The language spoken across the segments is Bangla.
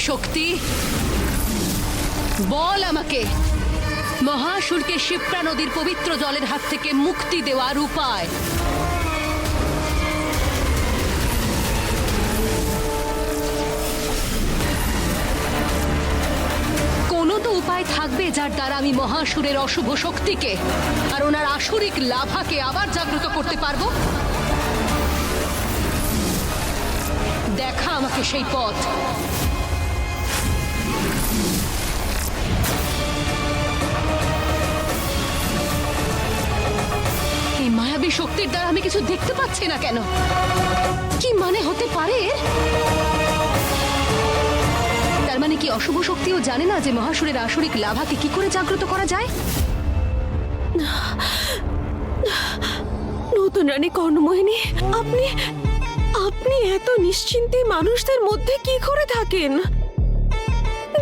শক্তি, বল আমাকে মহাসুরকে শিপ্রা নদীর পবিত্র জলের হাত থেকে মুক্তি দেওয়ার উপায়। কোনো তো উপায় থাকবে যার দ্বারা আমি মহাসুরের অশুভ শক্তিকে আর ওনার আসুরিক লাভাকে আবার জাগ্রত করতে পারবো। দেখা আমাকে সেই পথ। এই মায়াবী শক্তির দ্বারা আমি কিছু দেখতে পাচ্ছি না কেন? কি মানে হতে পারে? তার মানে কি অশুভ শক্তিও জানে না যে মহাসুরের আসরিক লাভাকে কি করে জাগ্রত করা যায়? নতুন রানী কর্ণমোহিনী, আপনি আপনি এত নিশ্চিন্তে মানুষদের মধ্যে কি করে থাকেন?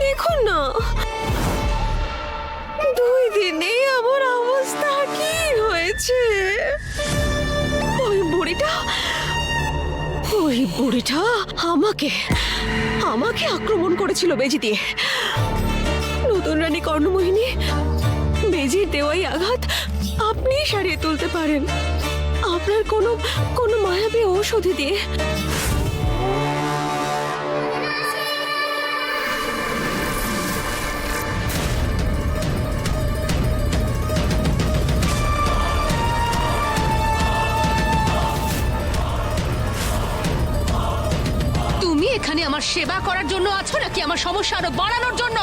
দেখুন না, 2 দিনে আমার অবস্থা কি হয়েছে। ওই বুড়িটা আমাকে আক্রমণ করেছিল বেজি দিয়ে। নতুন রানী কর্ণমোহিনী, বেজির দেওয়াই আঘাত আপনি সারিয়ে তুলতে পারেন আপনার কোনো মায়াবী ঔষধি দিয়ে। তুমি এখানে আমার সেবা করার জন্য আছো নাকি আমার সমস্যা আরো বাড়ানোর জন্য?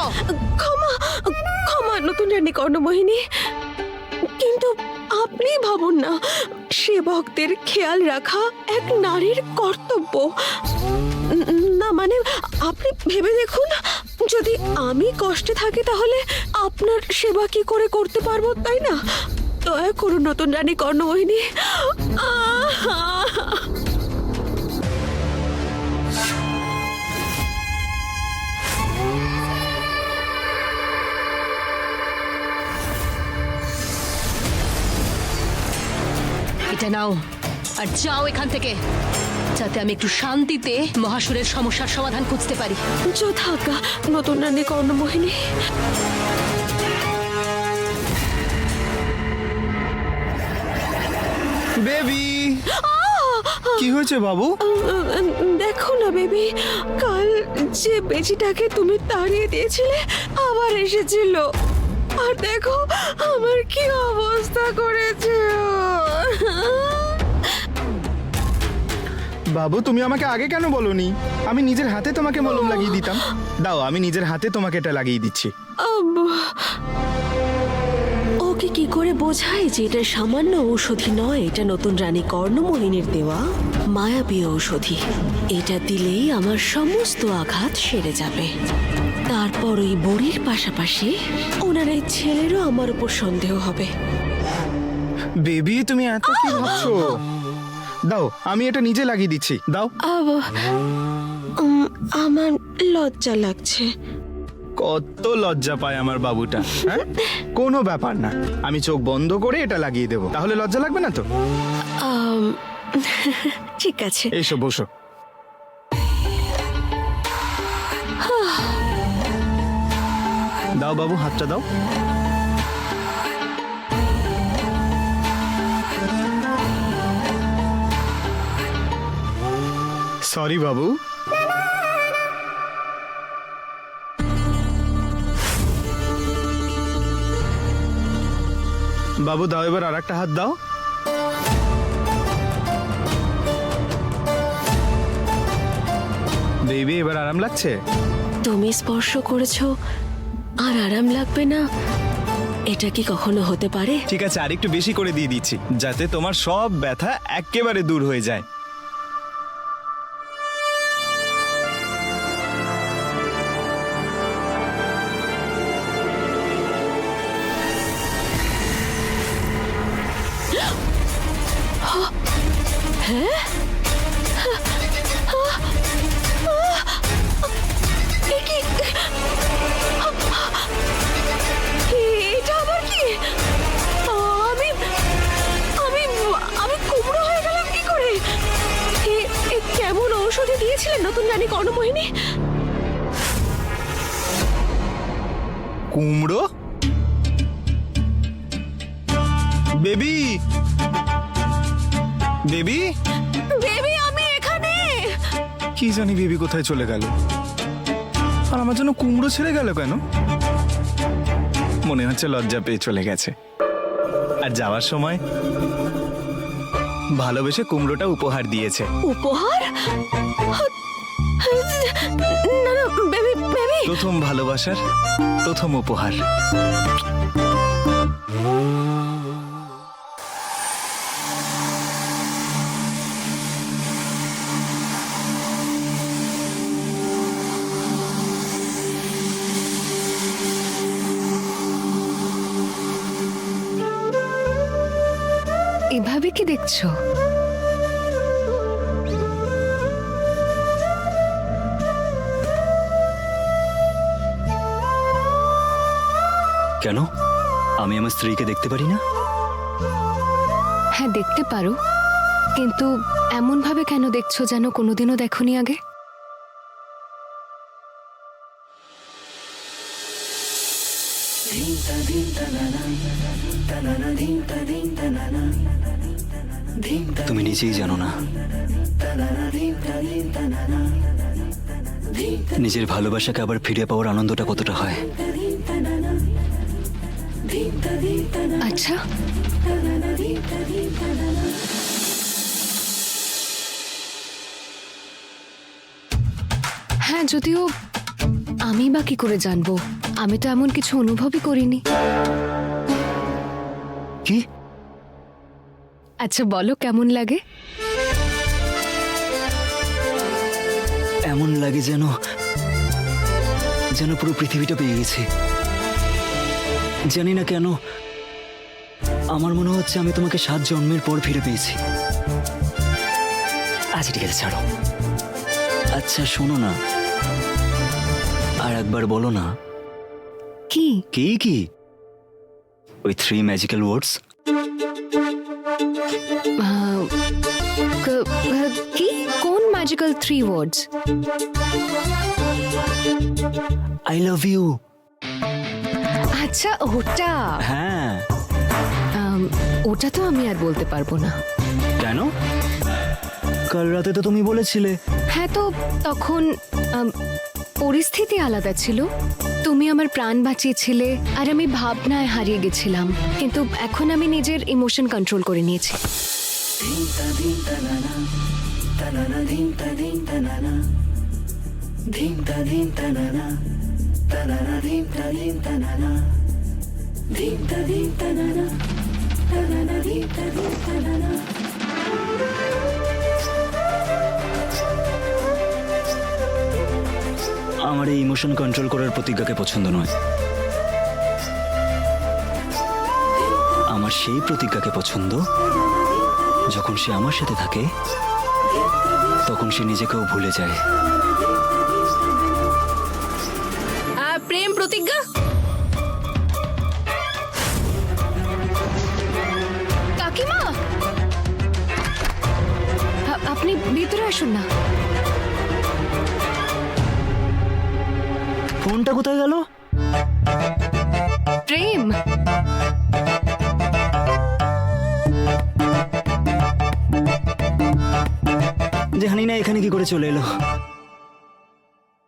ক্ষমা নতুন রানী কর্ণমোহিনী, কিন্তু আপনি ভাবুন না, সেবকদের খেয়াল রাখা এক নারীর কর্তব্য। না মানে আপনি ভেবে দেখুন, যদি আমি কষ্টে থাকি তাহলে আপনার সেবা কি করে করতে পারবো, তাই না? দয়া করুন নতুন রানী কর্ণমোহিনী। এটা নাও আর যাও এখান থেকে, যাতে আমি একটু শান্তিতে মহাসুরের সমস্যার সমাধান খুঁজতে পারি। যথাজ্ঞা নতুন রানী কর্ণমোহিনী। বেবি, কি হয়েছে বাবু? দেখো না বেবি, কাল যে বেজিটাকে তুমি তাড়িয়ে দিয়েছিলে আবার এসেছিল, আর দেখো আমার কি অবস্থা করেছে। বাবু, তুমি আমাকে আগে কেন বলোনি? আমি নিজের হাতে তোমাকে মলম লাগিয়ে দিতাম। দাও, আমি নিজের হাতে তোমাকে এটা লাগিয়ে দিচ্ছি। ওকে কি করে বোঝায় যে এটা সামান্য ঔষধি নয়, এটা নতুন রানী কর্ণমোহিনীর দেওয়া মায়াবী ঔষধি। এটা দিলেই আমার সমস্ত আঘাত সেরে যাবে। তারপর ওই বুড়ির পাশাপাশি ওনার এই ছেলেরও আমার উপর সন্দেহ হবে। বেবি, তুমি এত কি ভাবছো? দাও, আমি এটা নিজে লাগিয়ে দিচ্ছি। দাও। আমার লজ্জা লাগছে। কত লজ্জা পায় আমার বাবুটা। হ্যাঁ, কোনো ব্যাপার না, আমি চোখ বন্ধ করে এটা লাগিয়ে দেবো। তাহলে লজ্জা লাগবে না তো? ঠিক আছে, এসো বসো। দাও বাবু, হাতটা দাও। সরি বাবু। বাবু দাও, এবার আর একটা হাত দাও। বেবি, এবার আরাম লাগছে? তুমি স্পর্শ করেছো আর আরাম লাগবে না, এটা কি কখনো হতে পারে? ঠিক আছে, আর একটু বেশি করে দিয়ে দিচ্ছি, যাতে তোমার সব ব্যথা একেবারে দূর হয়ে যায়। এটা আবার কি? আমি কুমড়ো হয়ে গেলাম কি করে? কেমন ঔষধি দিয়েছিলেন নতুন রানী কর্ণমোহিনী? কুমড়ো? বেবি, বেবি, বেবি আমি এখানে। কি জানি বেবি কোথায় চলে গেল, আর আমার জন্য কুমড়ো ছেড়ে গেল কেন? মনে হচ্ছে লজ্জা পেয়ে চলে গেছে, আর যাওয়ার সময় ভালোবেসে কুমড়োটা উপহার দিয়েছে। উপহার? না না বেবি, বেবি। প্রথম ভালোবাসার প্রথম উপহার। এভাবে কি দেখছো? কেন? আমি আমার স্ত্রীকে দেখতে পারি না? হ্যাঁ দেখতে পারো, কিন্তু এমন ভাবে কেন দেখছো যেন কোনোদিনও দেখোনি আগে? তুমি নিজেই জানো না নিজের ভালোবাসাকে আবার ফিরে পাওয়ার আনন্দটা কতটা হয়। আচ্ছা, হ্যাঁ, যদিও আমি বা কি করে জানবো, আমি তো এমন কিছু অনুভবই করিনি। কি? আচ্ছা বলো কেমন লাগে? এমন লাগে যেন যেন পুরো পৃথিবীটা পেয়ে গেছি। জানি না কেন আমার মনে হচ্ছে আমি তোমাকে 7 জন্মের পর ফিরে পেয়েছি। আচ্ছা ঠিক আছে, ছাড়ো। আচ্ছা শোনো না, আর একবার বলো না। কি? কি কি? ওই 3 ম্যাজিক্যাল ওয়ার্ডস। কি? কোন magical 3 words? I love you. আচ্ছা ওটা। হ্যাঁ। ওটা তো আমি আর বলতে পারবো না। কেন? কাল রাতে তো তুমি বলেছিলে। হ্যাঁ, তো তখন পরিস্থিতি আলাদা ছিল। তুমি আমার প্রাণ বাঁচিয়েছিলে আর আমি ভাবনায় হারিয়ে গেছিলাম, কিন্তু এখন আমি নিজের ইমোশন কন্ট্রোল করে নিয়েছি। আমার এই ইমোশন কন্ট্রোল করার প্রতিজ্ঞাকে পছন্দ নয়। আমার সেই প্রতিজ্ঞাকে পছন্দ যখন সে আমার সাথে থাকে, তখন সে নিজেকেও ভুলে যায়। প্রেম প্রতিজ্ঞা? কাকিমা, আপনি ভিতরে আসুন না। ফোনটা কোথায় গেল? প্রেম, জানি না এখানে কি করে চলে এলো।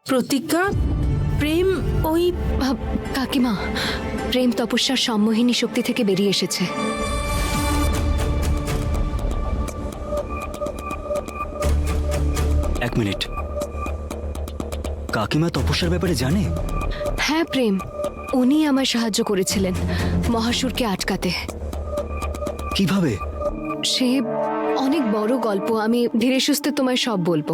প্রতিজ্ঞা, প্রেম ওই কাকিমা, প্রেম তপস্যার সম্মোহিনী শক্তি থেকে বেরিয়ে এসেছে। এক মিনিট, কাকিমা তপস্যার ব্যাপারে জানে? হ্যাঁ প্রেম, উনি আমায় সাহায্য করেছিলেন মহাসুরকে আটকাতে। কিভাবে? সে অনেক বড় গল্প, আমি ধীরে সুস্থে তোমায় সব বলবো।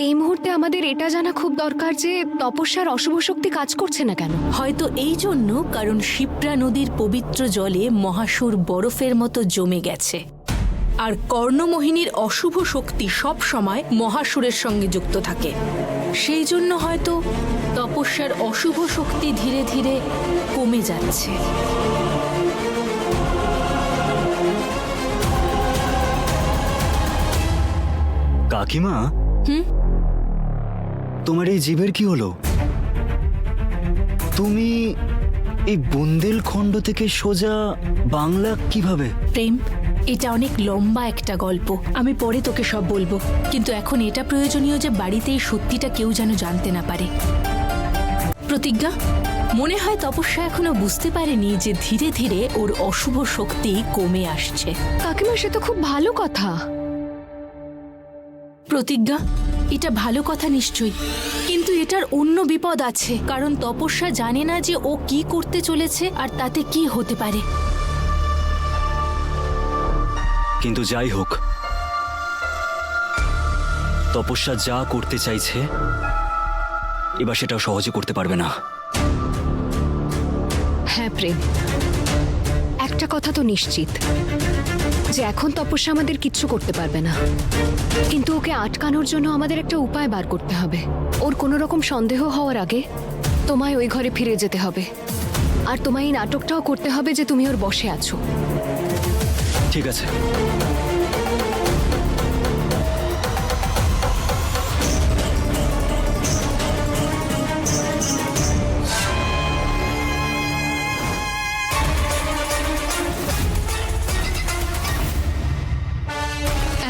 এই মুহূর্তে আমাদের এটা জানা খুব দরকার যে তপস্যার অশুভ শক্তি কাজ করছে না কেন। হয়তো এই জন্য, কারণ শিপ্রা নদীর পবিত্র জলে মহাসুর বরফের মতো জমে গেছে, আর কর্ণমোহিনীর অশুভ শক্তি সব সময় মহাসুরের সঙ্গে যুক্ত থাকে। সেই জন্য হয়তো তপস্যার অশুভ শক্তি ধীরে ধীরে কমে যাচ্ছে। কাকিমা, তোমার এই জীবের কি হলো? তুমি এই বুন্দেলখণ্ড থেকে সোজা বাংলা কিভাবে? প্রেম, এটা অনেক লম্বা একটা গল্প, আমি পরে তোকে সব বলবো, কিন্তু এখন এটা প্রয়োজনীয় যে বাড়িতে এই সত্যিটা কেউ যেন জানতে না পারে। প্রতিজ্ঞা, মনে হয় তপস্যা এখনো বুঝতে পারেনি যে ধীরে ধীরে ওর অশুভ শক্তি কমে আসছে। কাকিমা, সে তো খুব ভালো কথা। প্রতিজ্ঞা, এটা ভালো কথা নিশ্চয়ই, কিন্তু এটার অন্য বিপদ আছে, কারণ তপস্যা জানে না যে ও কি করতে চলেছে আর তাতে কি হতে পারে। কিন্তু যাই হোক, তপস্যা যা করতে চাইছে এবার সেটাও সহজে করতে পারবে না। হ্যাঁ প্রেম, একটা কথা তো নিশ্চিত যে এখন তপস্যা আমাদের কিচ্ছু করতে পারবে না, কিন্তু ওকে আটকানোর জন্য আমাদের একটা উপায় বার করতে হবে। ওর কোনো রকম সন্দেহ হওয়ার আগে তোমায় ওই ঘরে ফিরে যেতে হবে, আর তোমায় এই নাটকটাও করতে হবে যে তুমি ওর বশে আছো। ঠিক আছে,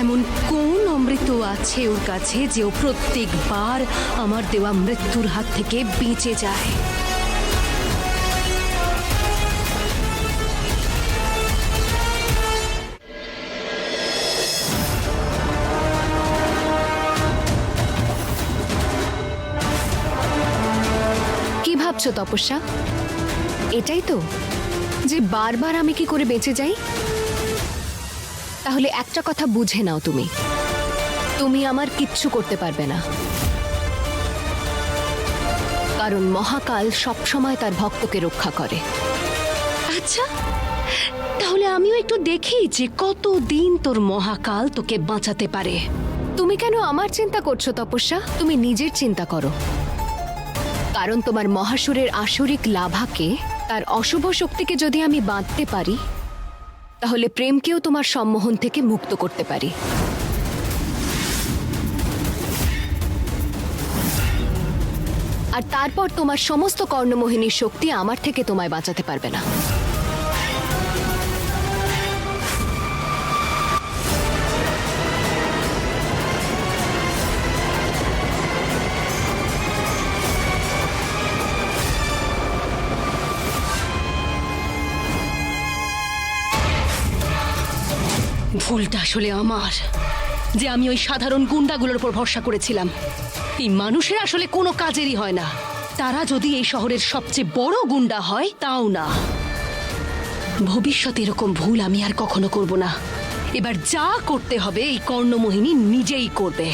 এমন কোন অমৃত আছে ওর কাছে যে ও প্রত্যেকবার আমার দেওয়া মৃত্যুর হাত থেকে বেঁচে যায়? কি ভাবছো তপস্যা? এটাই তো, যে বারবার আমি কি করে বেঁচে যাই? তাহলে একটা কথা বুঝে নাও, তুমি তুমি আমার কিচ্ছু করতে পারবে না, কারণ মহাকাল সবসময় তার ভক্তকে রক্ষা করে। আচ্ছা, তাহলে আমিও একটু দেখি যে কতদিন তোর মহাকাল তোকে বাঁচাতে পারে। তুমি কেন আমার চিন্তা করছো তপস্যা? তুমি নিজের চিন্তা করো, কারণ তোমার মহাসুরের আসরিক লাভাকে, তার অশুভ শক্তিকে যদি আমি বাঁধতে পারি, তাহলে প্রেমকেও তোমার সম্মোহন থেকে মুক্ত করতে পারি। আর তারপর তোমার সমস্ত কর্ণমোহিনীর শক্তি আমার থেকে তোমায় বাঁচাতে পারবে না। ভুলটা আসলে আমার, যে আমি ওই সাধারণ গুন্ডাগুলোর উপর ভরসা করেছিলাম। এই মানুষের আসলে কোনো কাজেরই হয় না। তারা যদি এই শহরের সবচেয়ে বড় গুন্ডা হয় তাও না। ভবিষ্যতে এরকম ভুল আমি আর কখনো করব না। এবার যা করতে হবে এই কর্ণমোহিনী নিজেই করবে।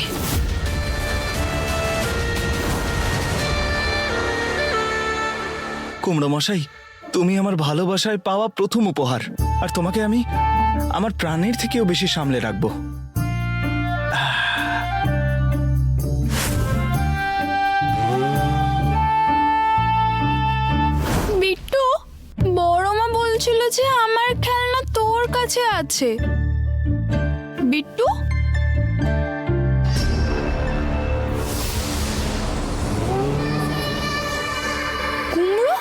কুমড়ো মশাই, তুমি আমার ভালোবাসায় পাওয়া প্রথম উপহার, আর তোমাকে আমি আমার প্রাণের থেকেও বেশি সামলে রাখবো। বিট্টু, বড় মা বলছিল যে আমার খেলনা তোর কাছে আছে। বিট্টু, কুমড়ো,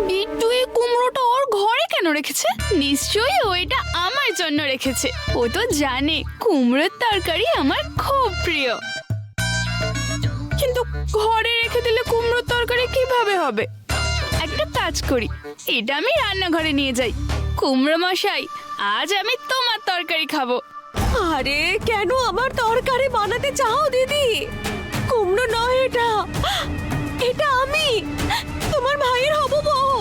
বিট্টু এই কুমড়োটা ওর ঘরে কেন রেখেছে? নিশ্চয়ই ও এটা আমার জন্য রেখেছে। ও তো জানে কুমড়োর তরকারি আমার খুব প্রিয়। কিন্তু ঘরে রেখে দিলে কুমড়োর তরকারি কিভাবে হবে? একটা কাজ করি, এটা আমি রান্নাঘরে নিয়ে যাই। কুমড়ো মশাই, আজ আমি তোমার তরকারি খাবো। আরে কেন আমার তরকারি বানাতে চাও দিদি? কুমড়ো নয় এটা, এটা আমি তোমার ভাইয়ের হবু বউ।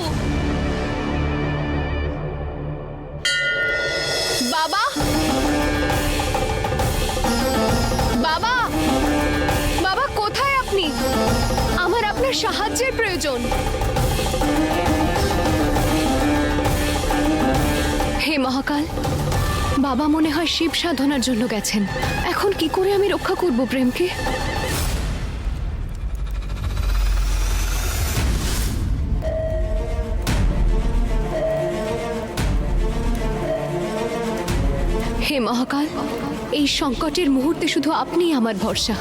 বাবা, বাবা, বাবা, কোথায় আপনি? আমার আপনার সাহায্যের প্রয়োজন। হে মহাকাল, বাবা মনে হয় শিব সাধনার জন্য গেছেন। এখন কি করে আমি রক্ষা করব প্রেমকে? হে মহাকাল, এই সংকটের মুহূর্তে শুধু আপনিই আমার ভরসা।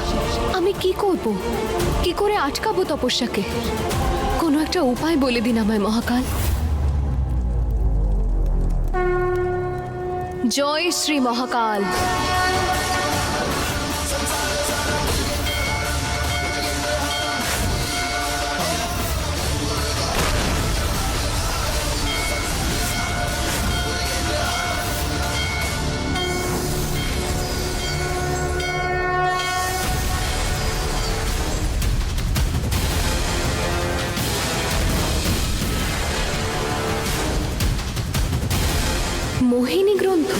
আমি কি করব? কি করে আটকাবো তপস্যাকে? কোনো একটা উপায় বলে দিন আমায় মহাকাল। জয় শ্রী মহাকাল। মোহিনী গ্রন্থ।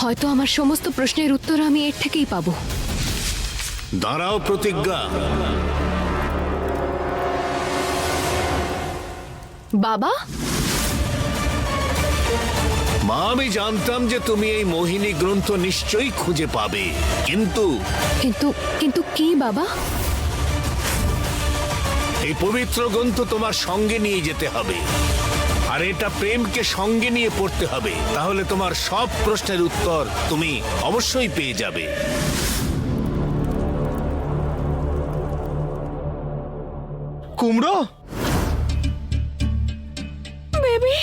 হয়তো আমার সমস্ত প্রশ্নের উত্তর আমি এর থেকেই পাবো। দাঁড়াও প্রতিজ্ঞা। বাবা, মা, আমি জানতাম যে তুমি এই মোহিনী গ্রন্থ নিশ্চয়ই খুঁজে পাবে, কিন্তু কিন্তু কিন্তু কি বাবা? এই পবিত্র গ্রন্থ তোমার সঙ্গে নিয়ে যেতে হবে, আর এটা প্রেমকে সঙ্গে নিয়ে পড়তে হবে। তাহলে তোমার সব প্রশ্নের উত্তর তুমি অবশ্যই পেয়ে যাবে। কুমড়ো, বেবি,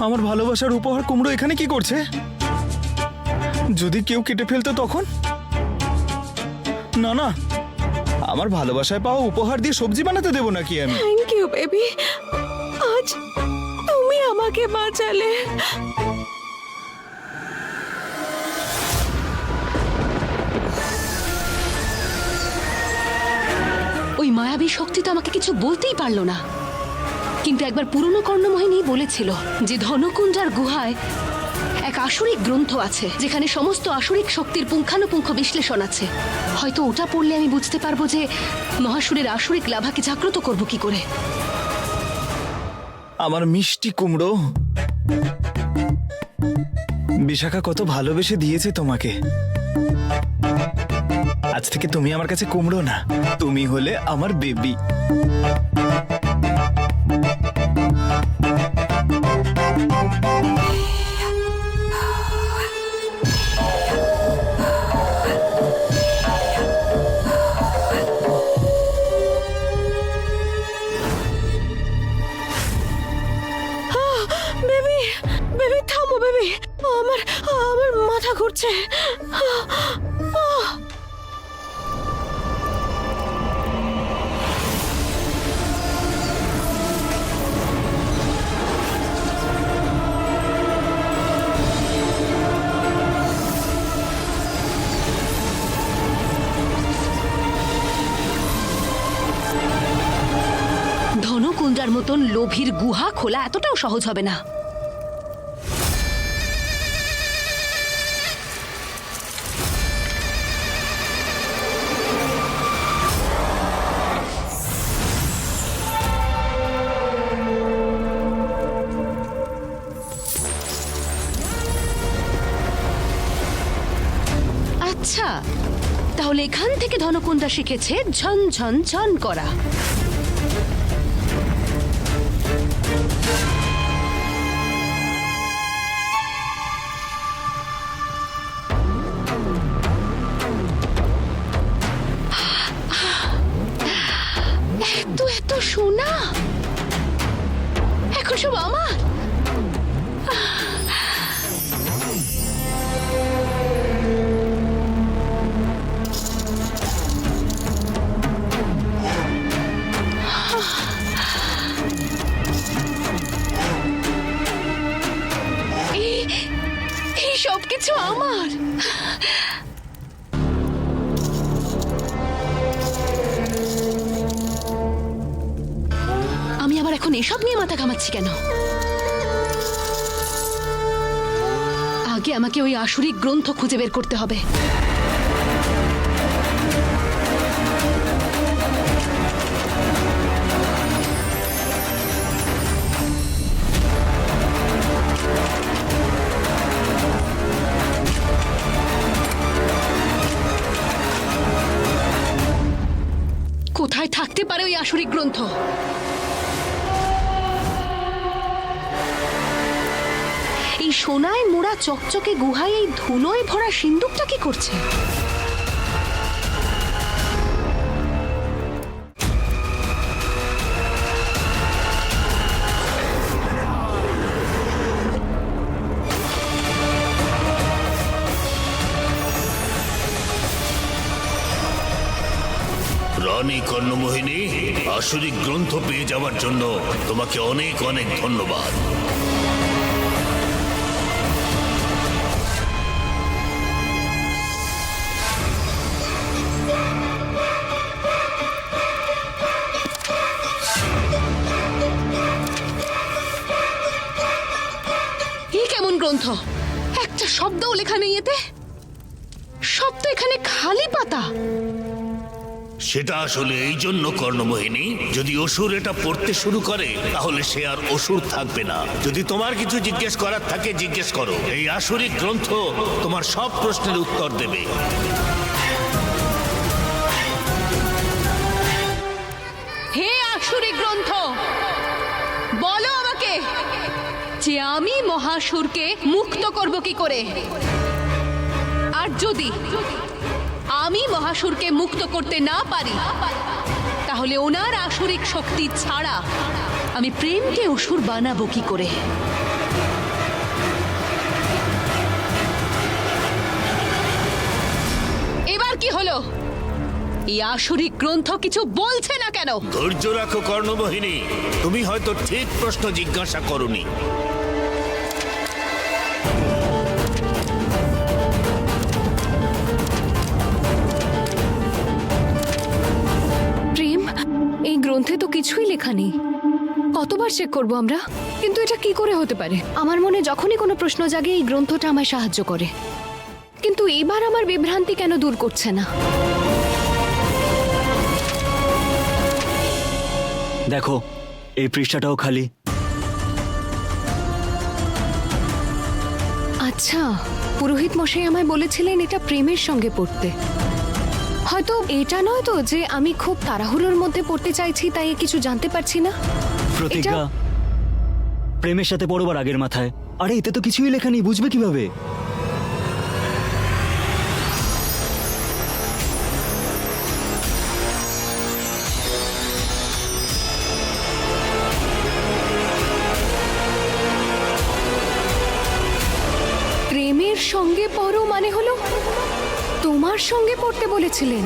আমার ভালোবাসার উপহার কুমড়ো এখানে কি করছে? যদি কেউ কেটে ফেলতো তখন? না না, আমার ভালোবাসায় পাওয়া উপহার দিয়ে সবজি বানাতে দেবো নাকি আমি? Thank you baby. আজ তুমি আমাকে বাঁচালে। ওই মায়াবী শক্তি তো আমাকে কিছু বলতেই পারলো না, কিন্তু একবার পুরনো কর্ণমোহিনী বলেছিল যে ধনকুঞ্জার গুহায় এক আসুরিক গ্রন্থ আছে, যেখানে সমস্ত আসুরিক শক্তির পুঙ্খানুপুঙ্খ বিশ্লেষণ আছে। হয়তো ওটা পড়লে আমি বুঝতে পারবো যে মহাসুরের আসুরিক লাভাকে জাগ্রত করব কি করে। আমার মিষ্টি কুমড়ো, বিশাখা কত ভালোবেসে দিয়েছে তোমাকে। আজ থেকে তুমি আমার কাছে কুমড়ো না, তুমি হলে আমার বেবি। বেবি, বেবি থামো বেবি, আমার আমার মাথা ঘুরছে। ধনকুঞ্জার মতন লোভীর গুহা খোলা এতটাও সহজ হবে না। আচ্ছা, তাহলে এখান থেকে ধনকুঞ্জা শিখেছে ঝন ঝন ঝন করা। এত এত সোনা এখন সব আমার। এই সব কিছু আমার। আমি আবার এখন এসব নিয়ে মাথা ঘামাচ্ছি কেন? আগে আমাকে ওই আসুরিক গ্রন্থ খুঁজে বের করতে হবে। কোথায় থাকতে পারে ওই আসুরিক গ্রন্থ? এই সোনায় মোড়া চকচকে গুহায় এই ধুলোয় ভরা সিন্দুকটা কি করছে? রানী কর্ণমোহিনী, আসরিক গ্রন্থ পেয়ে যাওয়ার জন্য তোমাকে অনেক অনেক ধন্যবাদ। এই কেমন গ্রন্থ? একটা শব্দও লেখা নেই এতে। সব তো এখানে খালি পাতা। সেটা আসলে এই জন্য কর্ণমোহিনী, যদি অসুর এটা পড়তে শুরু করে তাহলে সে আর অসুর থাকবে না। যদি তোমার কিছু জিজ্ঞেস করার থাকে জিজ্ঞেস করো, এই আসরিক গ্রন্থ তোমার সব প্রশ্নের উত্তর দেবে। হে আসুরি গ্রন্থ, বলো আমাকে যে আমি মহাসুরকে মুক্ত করব কি করে? আর যদি আমি মহাসুরকে মুক্ত করতে না পারি, তাহলে ওনার আসরিক শক্তি ছাড়া আমি প্রেমকে অসুর বানাবো কি করে? এবার কি হলো? এই আসরিক গ্রন্থ কিছু বলছে না কেন? ধৈর্য রাখো কর্ণমোহিনী, তুমি হয়তো ঠিক প্রশ্ন জিজ্ঞাসা করোনি। প্রেম, এই গ্রন্থে তো কিছুই লেখা নেই। কতবার চেক করব আমরা? কিন্তু এটা কি করে হতে পারে? আমার মনে যখনই কোনো প্রশ্ন জাগে এই গ্রন্থটা আমায় সাহায্য করে, কিন্তু এবার আমার বিভ্রান্তি কেন দূর করছে না? দেখো, এই পৃষ্ঠাটাও খালি। আচ্ছা, পুরোহিত মশাই আমায় বলেছিলেন এটা প্রেমের সঙ্গে পড়তে। হয়তো এটা নয় তো যে আমি খুব তাড়াহুড়োর মধ্যে পড়তে চাইছি, তাই কিছু জানতে পারছি না। প্রতিজ্ঞা, প্রেমের সাথে পড়বার আগের মাথায়। আরে এতে তো কিছুই লেখা নেই, বুঝবে কিভাবে? প্রেমের সঙ্গে পড়ো মানে হলো তোমার সঙ্গে পড়তে বলেছিলেন?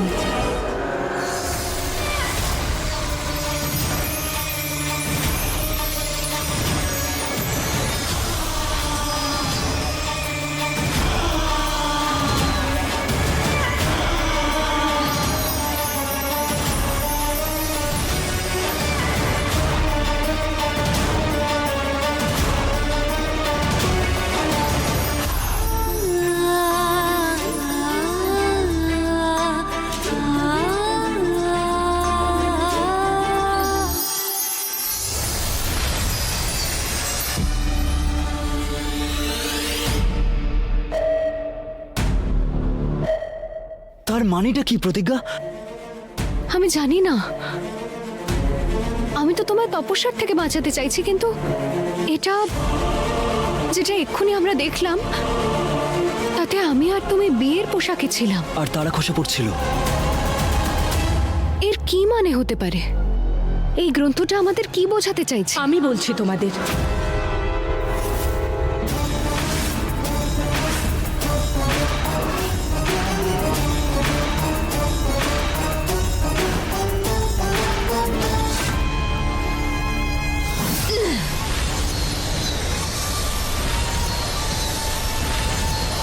তার মানেটা কি প্রতিজ্ঞা? আমি জানি না। আমি তো তোমায় তপস্যার থেকে বাঁচাতে চাইছি, কিন্তু এটা যেটা এক্ষুনি আমরা দেখলাম তাতে আমি আর তুমি বিয়ের পোশাকে ছিলাম। আর তারা খসে পড়ছিল। এর কি মানে হতে পারে? এই গ্রন্থটা আমাদের কি বোঝাতে চাইছে? আমি বলছি তোমাদের,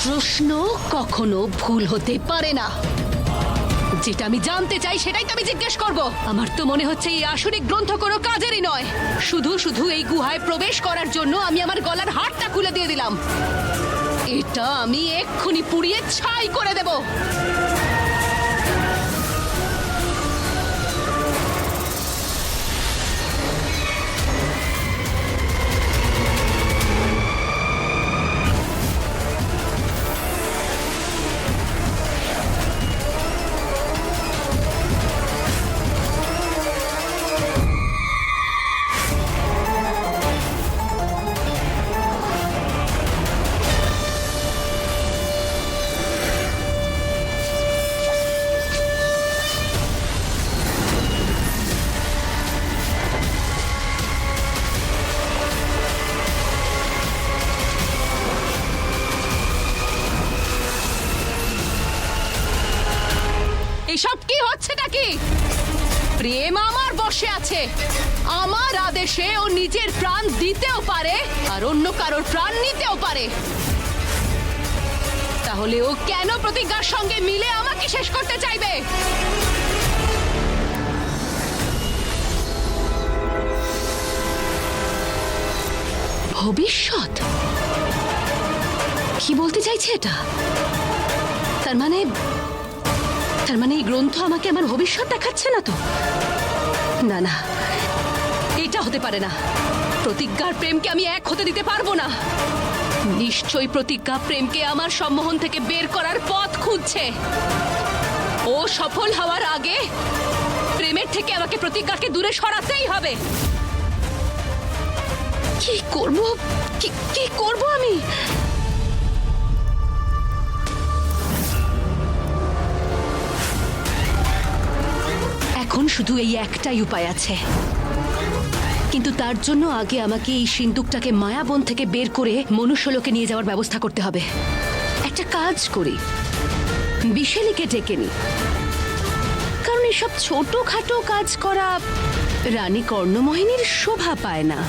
প্রশ্ন কখনো ভুল হতে পারে না। যেটা আমি জানতে চাই সেটাই তো আমি জিজ্ঞেস করব। আমার তো মনে হচ্ছে এই আসরিক গ্রন্থ কোনো কাজেরই নয়। শুধু শুধু এই গুহায় প্রবেশ করার জন্য আমি আমার গলার হারটা খুলে দিয়ে দিলাম। এটা আমি এক্ষুনি পুড়িয়ে ছাই করে দেব। এসব কি হচ্ছেটা কি? প্রেম আমার বশে আছে। আমার আদেশে ও নিজের প্রাণ দিতেও পারে আর অন্য কারোর প্রাণ নিতেও পারে। তাহলে ও কেন প্রতিজ্ঞার সঙ্গে মিলে আমাকে শেষ করতে চাইবে? ভবিষ্যৎ? কি বলতে চাইছে এটা? তার মানে এই গ্রন্থ আমাকে আমার ভবিষ্যৎ দেখাচ্ছে না তো? না না, এটা হতে পারে না। প্রতিজ্ঞার প্রেমকে আমি এক হতে দিতে পারবো না। নিশ্চয়ই প্রতিজ্ঞা প্রেমকে আমার সম্মোহন থেকে বের করার পথ খুঁজছে। ও সফল হওয়ার আগে প্রেমের থেকে আমাকে প্রতিজ্ঞাকে দূরে সরাতেই হবে। কি করব? কি করব আমি? এখন শুধু এই একটাই উপায় আছে, কিন্তু তার জন্য আগে আমাকে এই সিন্দুকটাকে মায়াবন থেকে বের করে মনুষ্যলোকে নিয়ে যাওয়ার ব্যবস্থা করতে হবে। একটা কাজ করি, বিশেলিকে ডেকে নি, কারণ এসব ছোটখাটো কাজ করা রানী কর্ণমোহিনীর শোভা পায় না।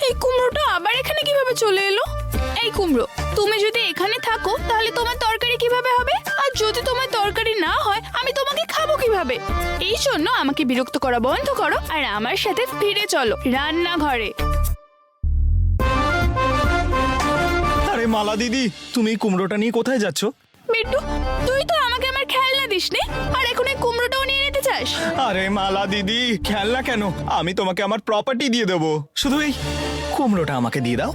এই কুমড়োটা আবার এখানে কিভাবে চলে এলো? এই কুমড়ো, তুমি যদি এখানে থাকো তাহলে তোমার তরকারি কিভাবে হবে? আর যদি তোমার তরকারি না হয় আমি তোমাকে খাবো কিভাবে? এই জন্য আমাকে বিরক্ত করা বন্ধ করো আর আমার সাথে ফিরে চলো রান্নাঘরে। আরে মালা দিদি, তুমি এই কুমড়োটা নিয়ে কোথায় যাচ্ছ? বিট্টু, তুই তো আমাকে আমার খেলনা দিসনি, আর এখন এই কুমড়োটাও নিয়ে নিতে চাস? আরে মালা দিদি, খেলনা কেন, আমি তোমাকে আমার প্রপার্টি দিয়ে দেবো। শুধু এই কুমড়োটা আমাকে দিয়ে দাও।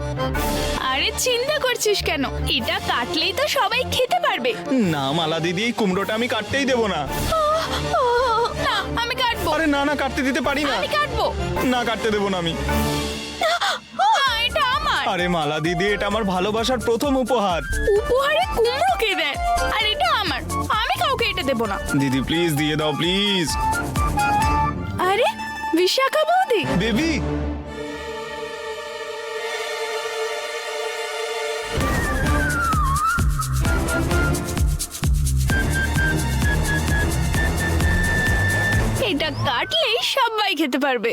আরে চিন্তা করছিস কেন? এটা কাটলেই তো সবাই খেতে পারবে। না মালা দিদি, এই কুমড়োটা আমি কাটতেই দেবো না। না, আমি কাটবো। আরে না না, কাটতে দিতে পারি না। আমি কাটবো। না, কাটতে দেবো না আমি। এটা আমার। আরে মালা দিদি, এটা আমার ভালোবাসার প্রথম উপহার। উপহারে কুমড়ো কে দেয়? আর এটা আমার, আমি কাউকে এটা দেবো না। দিদি প্লিজ দিয়ে দাও প্লিজ। আরে বিশাখা বৌদি, বেবি, এটা কাটলেই সবাই খেতে পারবে।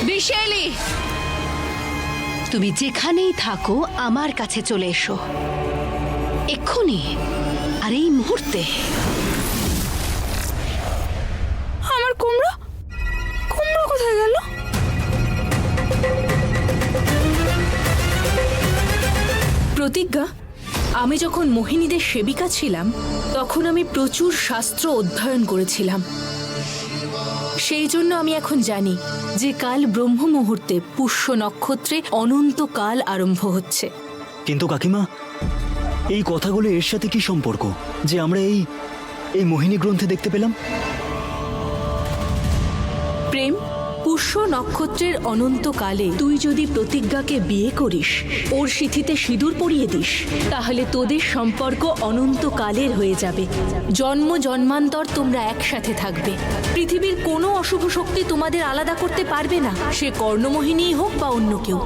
বিশেলি, তুমি যেখানেই থাকো আমার কাছে চলে এসো এক্ষুনি, আর এই মুহূর্তে। আমার কুমড়ো, কুমড়ো কোথায় গেল? প্রতিজ্ঞা, আমি যখন মোহিনীদের সেবিকা ছিলাম তখন আমি প্রচুর শাস্ত্র অধ্যয়ন করেছিলাম। সেই জন্য আমি এখন জানি যে কাল ব্রহ্ম মুহূর্তে পুষ্য নক্ষত্রে অনন্ত কাল আরম্ভ হচ্ছে। কিন্তু কাকিমা, এই কথাগুলো এর সাথে কি সম্পর্ক যে আমরা এই মোহিনী গ্রন্থে দেখতে পেলাম? প্রেম, পুষ্য নক্ষত্রের অনন্তকালে তুই যদি প্রতিজ্ঞাকে বিয়ে করিস, ওর সিঁথিতে সিঁদুর পরিয়ে দিস, তাহলে তোদের সম্পর্ক অনন্তকালের হয়ে যাবে। জন্ম জন্মান্তর তোমরা একসাথে থাকবে। পৃথিবীর কোনো অশুভ শক্তি তোমাদের আলাদা করতে পারবে না, সে কর্ণমোহিনীই হোক বা অন্য কেউ।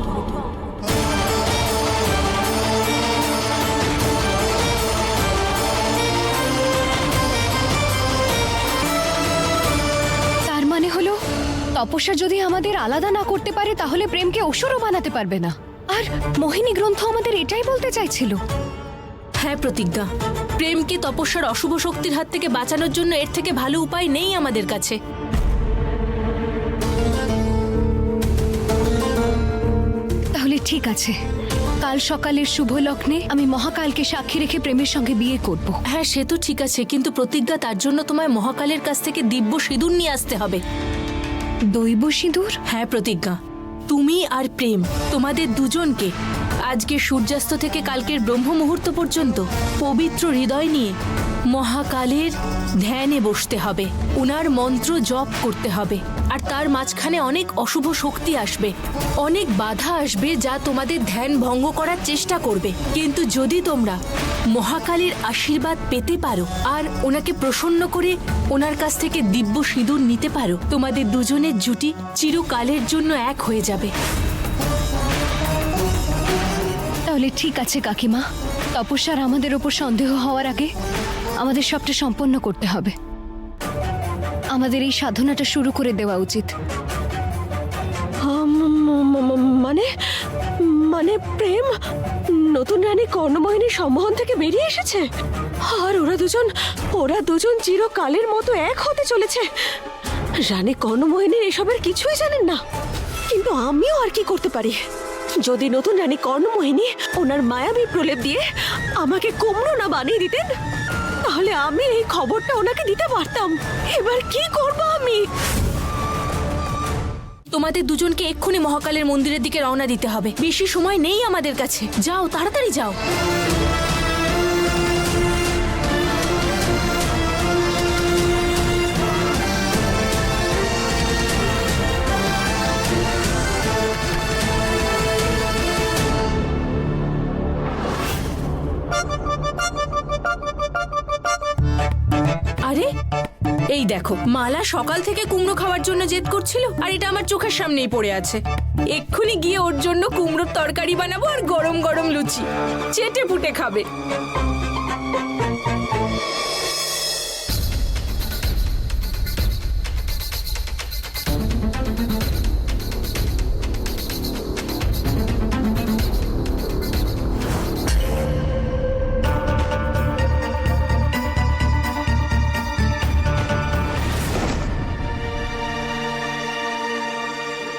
তার মানে হলো তপস্যা যদি আমাদের আলাদা না করতে পারে তাহলে প্রেমকে অসুরও বানাতে পারবে না। আর মোহিনী গ্রন্থ আমাদের এটাই বলতে চাইছিল। হ্যাঁ প্রতিজ্ঞা, প্রেমকে তপস্যার অশুভ শক্তির হাত থেকে বাঁচানোর জন্য এর থেকে ভালো উপায় নেই আমাদের কাছে। তাহলে ঠিক আছে, কাল সকালের শুভ লগ্নে আমি মহাকালকে সাক্ষী রেখে প্রেমের সঙ্গে বিয়ে করব। হ্যাঁ সে তো ঠিক আছে, কিন্তু প্রতিজ্ঞা, তার জন্য তোমায় মহাকালের কাছ থেকে দিব্য সিঁদুর নিয়ে আসতে হবে। দৈব সিঁদুর? হ্যাঁ প্রতিজ্ঞা, তুমি আর প্রেম তোমাদের দুজনকে আজকে সূর্যাস্ত থেকে কালকের ব্রহ্ম মুহূর্ত পর্যন্ত পবিত্র হৃদয় নিয়ে মহাকালের ধ্যানে বসতে হবে, ওনার মন্ত্র জপ করতে হবে, আর তার মাঝখানে অনেক অশুভ শক্তি আসবে, অনেক বাধা আসবে যা তোমাদের ধ্যান ভঙ্গ করার চেষ্টা করবে। কিন্তু যদি তোমরা মহাকালের আশীর্বাদ পেতে পারো আর ওনাকে প্রসন্ন করে ওনার কাছ থেকে দিব্য সিঁদুর নিতে পারো, তোমাদের দুজনের জুটি চিরকালের জন্য এক হয়ে যাবে। তাহলে ঠিক আছে কাকিমা, তপস্যার আমাদের ওপর সন্দেহ হওয়ার আগে আমাদের সবটা সম্পন্ন করতে হবে। আমাদের এই সাধনাটা শুরু করে দেওয়া উচিত। মানে মানে প্রেম নতুন রানী কর্ণমোহিনীর সম্মোহন থেকে বেরিয়ে এসেছে, আর ওরা দুজন চিরকালের মতো এক হতে চলেছে। রানী কর্ণমোহিনীর এসবের কিছুই জানেন না, কিন্তু আমিও আর কি করতে পারি? যদি নতুন রানী কর্ণমোহিনী ওনার মায়াবী প্রলেপ দিয়ে আমাকে কুমড়ো না বানিয়ে দিতেন, তাহলে আমি এই খবরটা ওনাকে দিতে পারতাম। এবার কি করব আমি? তোমাদের দুজনকে এক্ষুনি মহাকালের মন্দিরের দিকে রওনা দিতে হবে। বেশি সময় নেই আমাদের কাছে, যাও তাড়াতাড়ি যাও। আরে এই দেখো, মালা সকাল থেকে কুমড়ো খাওয়ার জন্য জেদ করছিল, আর এটা আমার চোখের সামনেই পড়ে আছে। এক্ষুনি গিয়ে ওর জন্য কুমড়োর তরকারি বানাবো আর গরম গরম লুচি চেটে পুটে খাবে।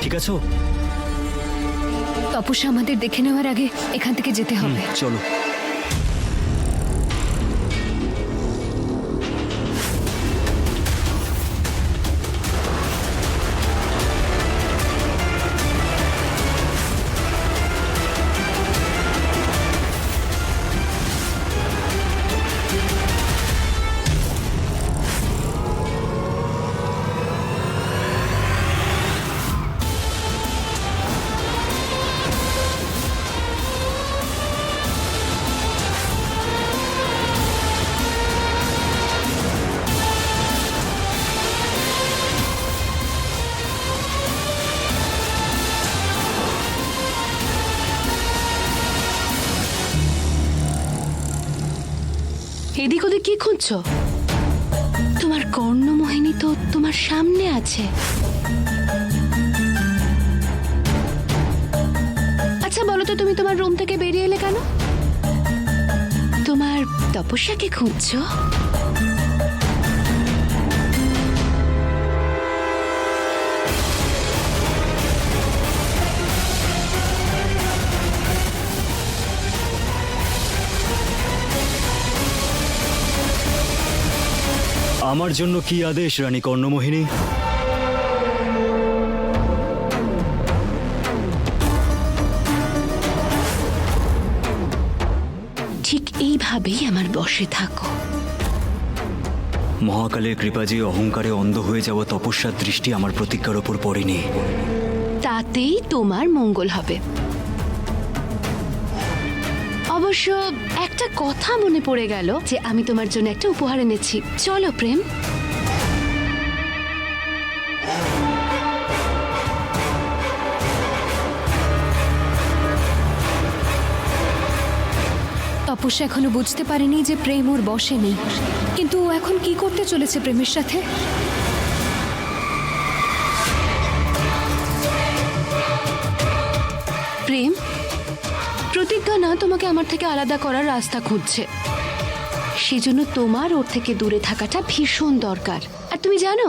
ঠিক আছো? তপস্যা আমাদের দেখে নেওয়ার আগে এখান থেকে যেতে হবে। চলো। এদিক ওদিক কি খুঁজছো? তোমার কর্ণমোহিনী তো তোমার সামনে আছে। আচ্ছা বলো তো, তুমি তোমার রুম থেকে বেরিয়ে এলে কেন? তোমার তপস্যাকে খুঁজছো? আমার জন্য কি আদেশ রানী কর্ণমোহিনী? ঠিক এইভাবেই আমার বশে থাকো। মহাকালের কৃপা যে অহংকারে অন্ধ হয়ে যাওয়া তপস্যার দৃষ্টি আমার প্রতিজ্ঞার ওপর পড়েনি। তাতেই তোমার মঙ্গল হবে। অবশ্য একটা কথা মনে পড়ে গেল যে আমি তোমার জন্য একটা উপহার এনেছি। চলো প্রেম। তপস্যা এখনো বুঝতে পারেনি যে প্রেম ওর বশে নেই, কিন্তু ও এখন কি করতে চলেছে প্রেমের সাথে? প্রেম, প্রতিজ্ঞা না তোমাকে আমার থেকে আলাদা করার রাস্তা খুঁজছে। সেজন্য তোমার ওর থেকে দূরে থাকাটা ভীষণ দরকার। আর তুমি জানো,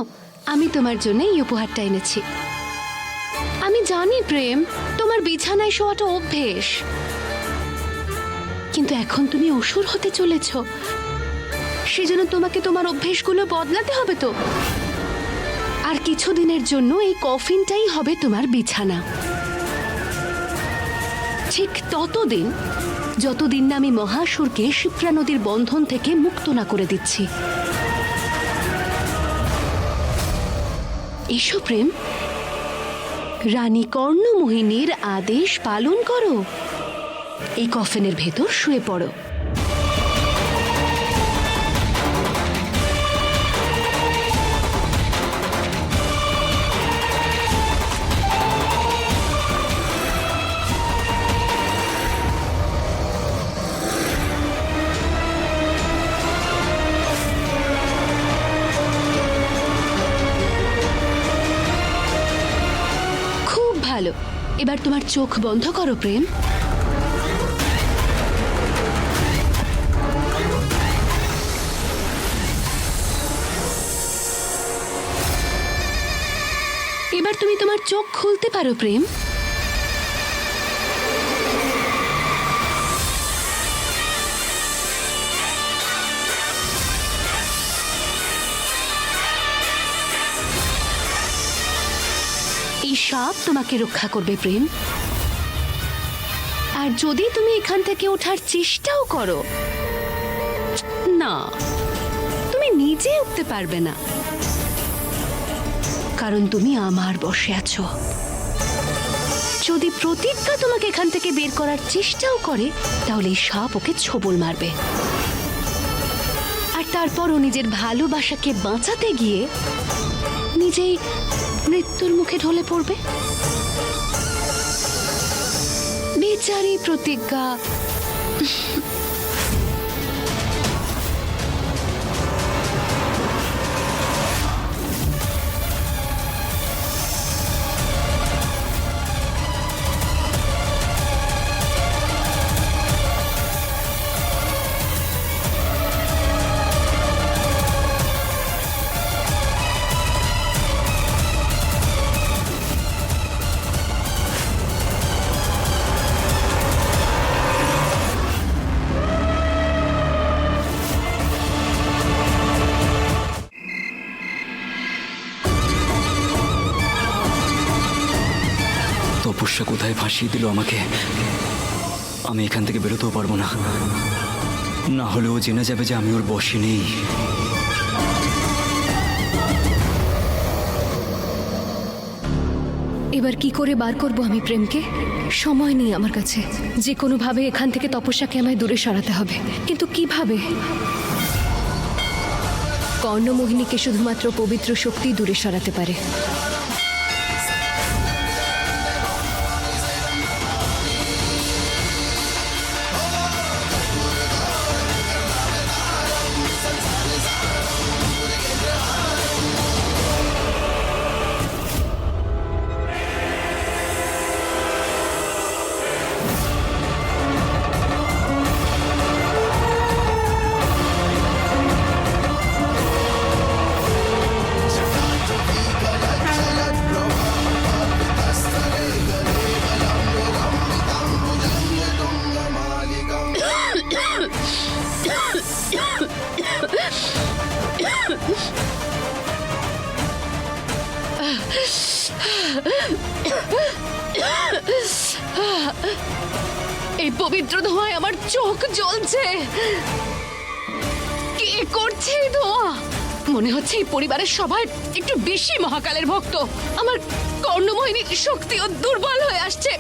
আমি তোমার জন্য এই উপহারটা এনেছি। আমি জানি প্রেম, তোমার বিছানায় শোয়াটা অভ্যেস, কিন্তু এখন তুমি অসুর হতে চলেছ। সেজন্য তোমাকে তোমার অভ্যেসগুলো বদলাতে হবে তো। আর কিছুদিনের জন্য এই কফিনটাই হবে তোমার বিছানা। ঠিক ততদিন যতদিন না আমি মহাসুরকে শিপ্রা নদীর বন্ধন থেকে মুক্ত না করে দিচ্ছি। এসো প্রেম, রানী কর্ণমোহিনীর আদেশ পালন করো। এই কফিনের ভেতর শুয়ে পড়ো। খুব ভালো, এবার তোমার চোখ বন্ধ করো প্রেম। এবার তুমি তোমার চোখ খুলতে পারো প্রেম। এই সাপ তোমাকে রক্ষা করবে প্রেম। আর যদি তুমি এখান থেকে ওঠার চেষ্টাও করো, না, তুমি নিজে উঠতে পারবে না, কারণ তুমি আমার বশে আছো। যদি প্রতিজ্ঞা তোমাকে এখান থেকে বের করার চেষ্টাও করে, তাহলে এই সাপ ওকে ছোবল মারবে, আর তারপর ও নিজের ভালোবাসাকে বাঁচাতে গিয়ে নিজেই মৃত্যুর মুখে ঢলে পড়বে। বেচারি প্রতিজ্ঞা। তপস্যা কোথায় ফাঁসিয়ে দিল আমাকে। আমি এখান থেকে বেরোতেও পারবো না, না হলে ও জেনে যাবে যে আমি ওর বশে নেই। এবার কি করে বার করব আমি প্রেমকে? সময় নেই আমার কাছে। যে কোনোভাবে এখান থেকে তপস্যাকে আমায় দূরে সরাতে হবে, কিন্তু কিভাবে? কর্ণমোহিনীকে শুধুমাত্র পবিত্র শক্তি দূরে সরাতে পারে। এই পবিত্র ধোঁয়ায় আমার চোখ জ্বলছে। কে করছে এই ধোঁয়া? মনে হচ্ছে এই পরিবারের সবাই একটু বেশি মহাকালের ভক্ত। আমার কর্ণমোহিনীর শক্তিও দুর্বল হয়ে আসছে।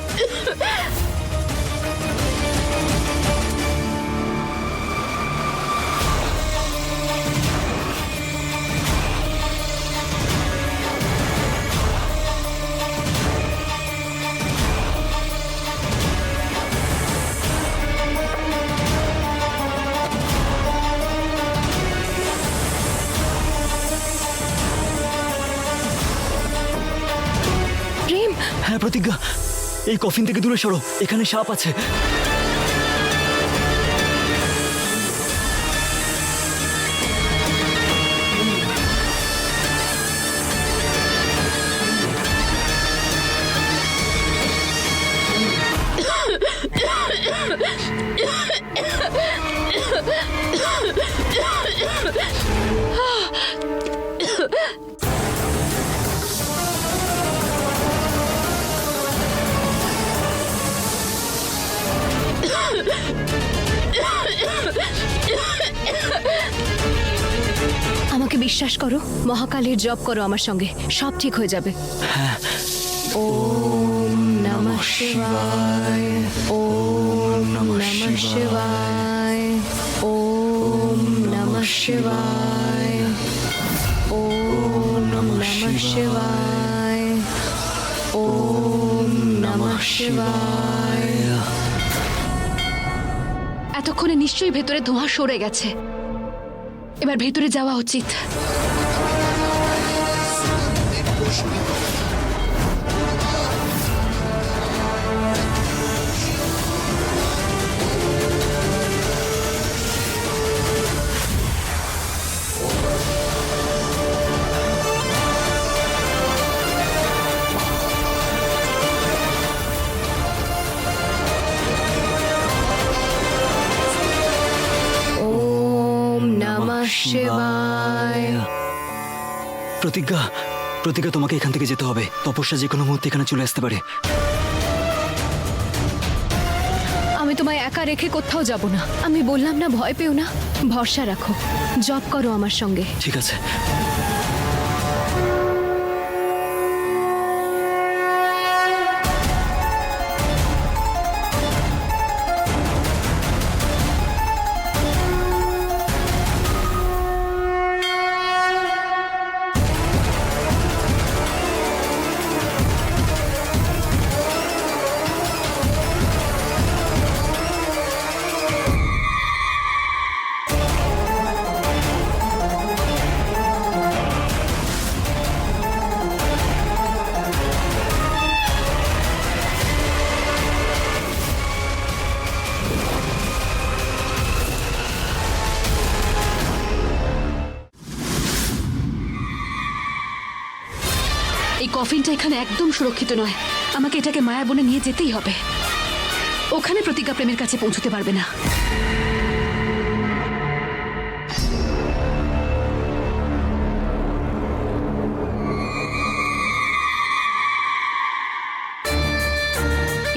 হ্যাঁ প্রতিজ্ঞা, এই কফিন থেকে দূরে সরো, এখানে সাপ আছে। আমাকে বিশ্বাস করো, মহাকালের জপ করো আমার সঙ্গে, সব ঠিক হয়ে যাবে। ওম নমঃ শিবায়, ওম নমঃ শিবায়, ওম নমঃ শিবায়, ওম নমঃ শিবায়, ওম নমঃ শিবায়। এতক্ষণে নিশ্চয়ই ভেতরে ধোঁয়া সরে গেছে, এবার ভেতরে যাওয়া উচিত। ওম নমঃ শিবায়। প্রতিজ্ঞা, প্রতিজ্ঞা, তোমাকে এখান থেকে যেতে হবে। তপস্যা যে কোনো মুহূর্তে এখানে চলে আসতে পারে। আমি তোমায় একা রেখে কোথাও যাব না। আমি বললাম না, ভয় পেও না, ভরসা রাখো, জপ করো আমার সঙ্গে। ঠিক আছে। এই কফিনটা এখানে একদম সুরক্ষিত নয়, আমাকে এটাকে মায়াবনে নিয়ে যেতেই হবে। ওখানে প্রতিজ্ঞা প্রেমের কাছে পৌঁছতে পারবে না।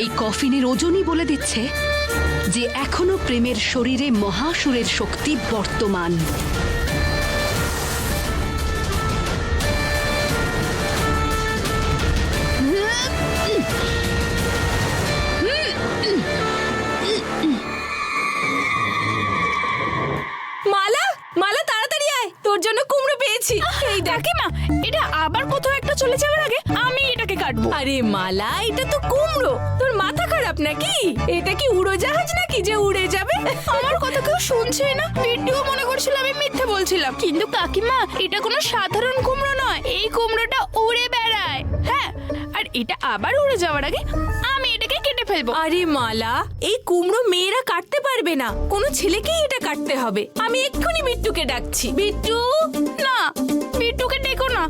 এই কফিনের ওজনই বলে দিচ্ছে যে এখনো প্রেমের শরীরে মহাসুরের শক্তি বর্তমান। মালা, মালা তাড়াতাড়ি আয়, তোর জন্য কুমড়ো পেয়েছি। এই দেখ। কাকিমা, এটা আবার কোথাও একটা চলে যাওয়ার আগে আমি এটাকে কাটবো। আরে মালা, এটা তো কুমড়ো। তোর মাথা খারাপ নাকি? এটা কি উড়োজাহাজ নাকি যে উড়ে যাবে? আমার কথা কেউ শুনছে না। ভিডিও মনে করছিল আমি মিথ্যে বলছিলাম, কিন্তু কাকিমা এটা কোনো সাধারণ কুমড়ো নয়, এই কুমড়োটা উড়ে বেড়ায়। হ্যাঁ, আর এটা আবার উড়ে যাওয়ার আগে আমি এটাকে কেটে ফেলবো। আরে মালা, এই কুমড়ো মেয়েরা কাটতে পারবে না, কোনো ছেলেকেই এটা কাটতে হবে। আমি এক্ষুনি বিট্টুকে ডাকছি। বিট্টু, না, বিট্টুকে ডেকো না,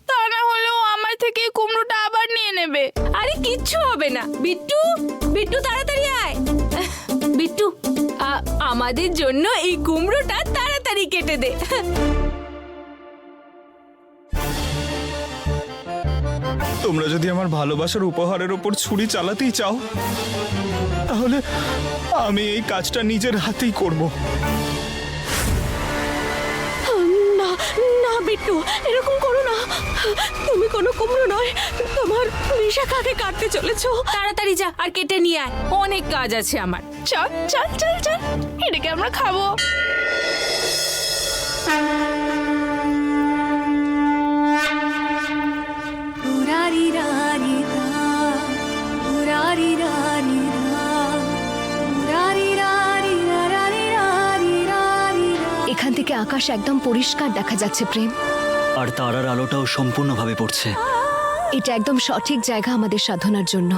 তা না হলেও আমার থেকে এই কুমড়োটা আবার নিয়ে নেবে। আরে কিচ্ছু হবে না। বিট্টু, বিট্টু তাড়াতাড়ি আয়। বিট্টু, আমাদের জন্য এই কুমড়োটা তাড়াতাড়ি কেটে দে। তোমরা যদি আমার ভালোবাসার উপহারের ওপর ছুরি চালাতেই চাও, তাহলে আমি এই কাজটা নিজের হাতেই করব। না না বিট্টু, এরকম করো না। তুমি কোনো কুমড়ো নয়, তোমার বিশাখাকে কাটতে চলেছো। তাড়াতাড়ি যা আর কেটে নিয়ে আয়, অনেক কাজ আছে আমার। চল চল চল চল, এটাকে আমরা খাবো। এখান থেকে আকাশ একদম পরিষ্কার দেখা যাচ্ছে প্রেম। আর তারার আলোটাও সম্পূর্ণভাবে পড়ছে। এটা একদম সঠিক জায়গা আমাদের সাধনার জন্য।